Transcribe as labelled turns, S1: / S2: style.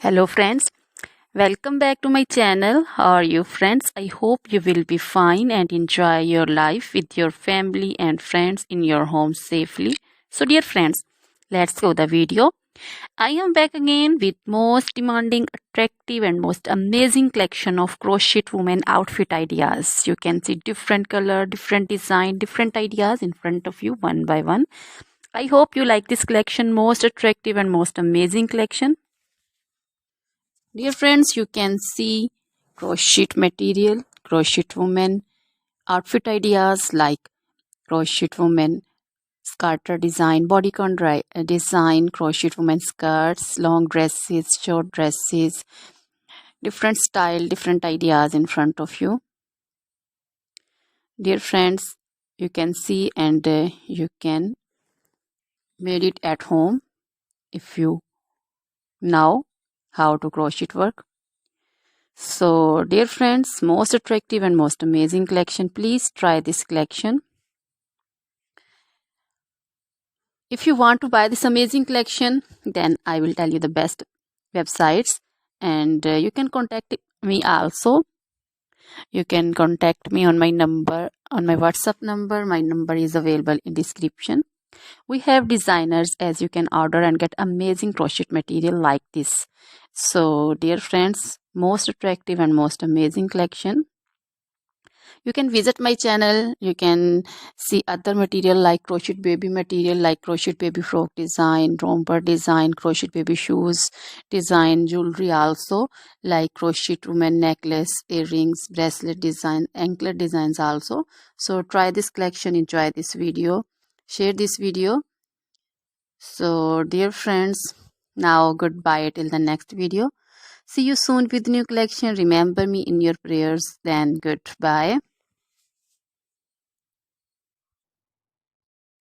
S1: Hello friends, welcome back to my channel. How are you friends? I hope you will be fine and enjoy your life with your family and friends in your home safely. So dear friends, let's go the video. I am back again with most demanding, attractive and most amazing collection of crochet women outfit ideas. You can see different color, different design, different ideas in front of you one by one. I hope you like this collection, most attractive and most amazing collection. Dear friends, you can see crochet material, crochet woman, outfit ideas like crochet woman, scarter design, bodycon design, crochet woman skirts, long dresses, short dresses, different style, different ideas in front of you. Dear friends, you can see and you can made it at home if you know how to crochet work. So, dear friends, most attractive and most amazing collection. Please try this collection. If you want to buy this amazing collection, then I will tell you the best websites and you can contact me also. You can contact me on my number, on my WhatsApp number. My number is available in description. We have designers as you can order and get amazing crochet material like this. So, dear friends, most attractive and most amazing collection. You can visit my channel. You can see other material like crochet baby material, like crochet baby frock design, romper design, crochet baby shoes design, jewelry also like crochet woman necklace, earrings, bracelet design, anklet designs also. So try this collection, enjoy this video, share this video. So dear friends, now goodbye till the next video. See you soon with new collection. Remember me in your prayers. Then goodbye.